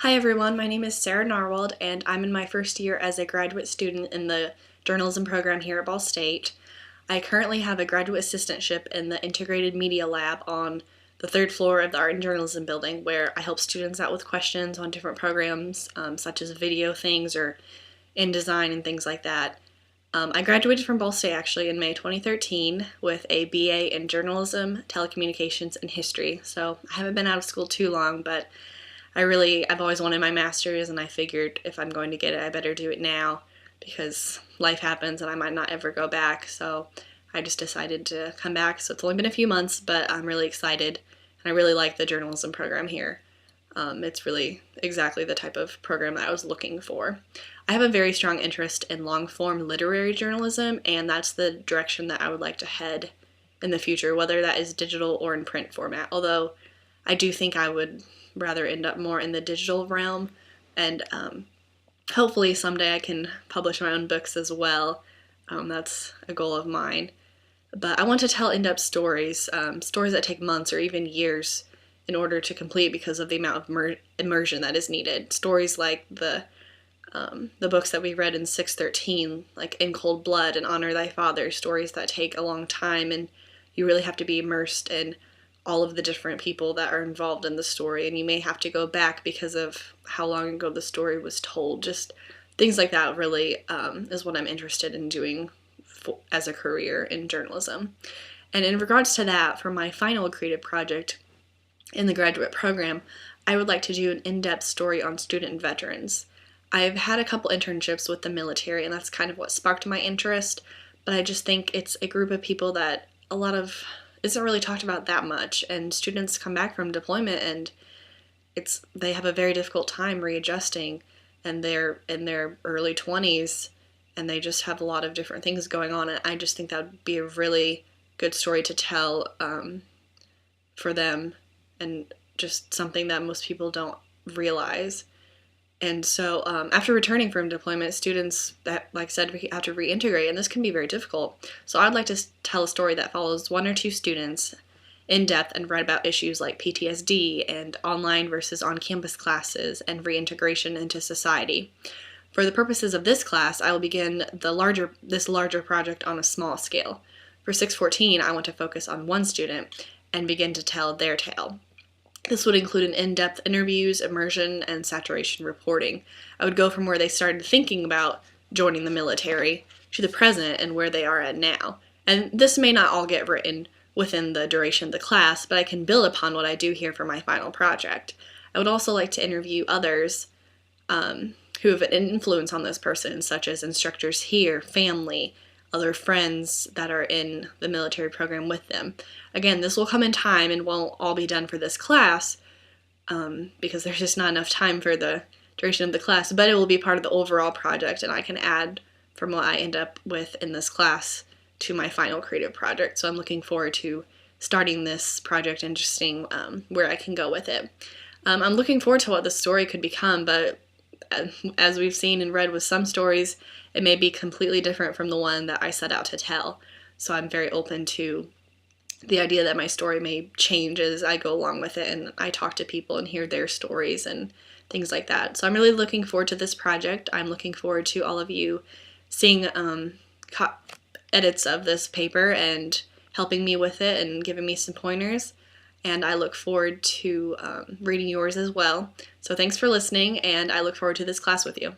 Hi everyone, my name is Sarah Narwald and I'm in my first year as a graduate student in the journalism program here at Ball State. I currently have a graduate assistantship in the Integrated Media Lab on the third floor of the Art and Journalism building where I help students out with questions on different programs such as video things or InDesign and things like that. I graduated from Ball State actually in May 2013 with a BA in Journalism, Telecommunications, and History, so I haven't been out of school too long, but I've always wanted my master's, and I figured if I'm going to get it, I better do it now because life happens and I might not ever go back. So I just decided to come back. So it's only been a few months, but I'm really excited, and I really like the journalism program here. It's really exactly the type of program that I was looking for. I have a very strong interest in long-form literary journalism, and that's the direction that I would like to head in the future, whether that is digital or in print format. Although I do think I would rather end up more in the digital realm, and hopefully someday I can publish my own books as well. That's a goal of mine. But I want to tell in-depth stories, stories that take months or even years in order to complete because of the amount of immersion that is needed. Stories like the books that we read in 613, like In Cold Blood and Honor Thy Father, stories that take a long time and you really have to be immersed in all of the different people that are involved in the story, and you may have to go back because of how long ago the story was told. Just things like that really is what I'm interested in doing as a career in journalism. And in regards to that, for my final creative project in the graduate program, I would like to do an in-depth story on student veterans. I've had a couple internships with the military, and that's kind of what sparked my interest, but I just think it's a group of people that isn't really talked about that much, and students come back from deployment and they have a very difficult time readjusting, and they're in their early 20s and they just have a lot of different things going on, and I just think that would be a really good story to tell for them, and just something that most people don't realize. And so after returning from deployment, students that, like I said, have to reintegrate, and this can be very difficult. So I'd like to tell a story that follows one or two students in depth and write about issues like PTSD and online versus on-campus classes and reintegration into society. For the purposes of this class, I will begin this larger project on a small scale. For 614, I want to focus on one student and begin to tell their tale. This would include an in-depth interviews, immersion, and saturation reporting. I would go from where they started thinking about joining the military to the present and where they are at now. And this may not all get written within the duration of the class, but I can build upon what I do here for my final project. I would also like to interview others who have an influence on this person, such as instructors here, family, other friends that are in the military program with them. Again, this will come in time and won't all be done for this class because there's just not enough time for the duration of the class, but it will be part of the overall project, and I can add from what I end up with in this class to my final creative project. So I'm looking forward to starting this project and just seeing where I can go with it. I'm looking forward to what the story could become, but as we've seen and read with some stories, it may be completely different from the one that I set out to tell. So I'm very open to the idea that my story may change as I go along with it and I talk to people and hear their stories and things like that. So I'm really looking forward to this project. I'm looking forward to all of you seeing edits of this paper and helping me with it and giving me some pointers. And I look forward to reading yours as well. So thanks for listening, and I look forward to this class with you.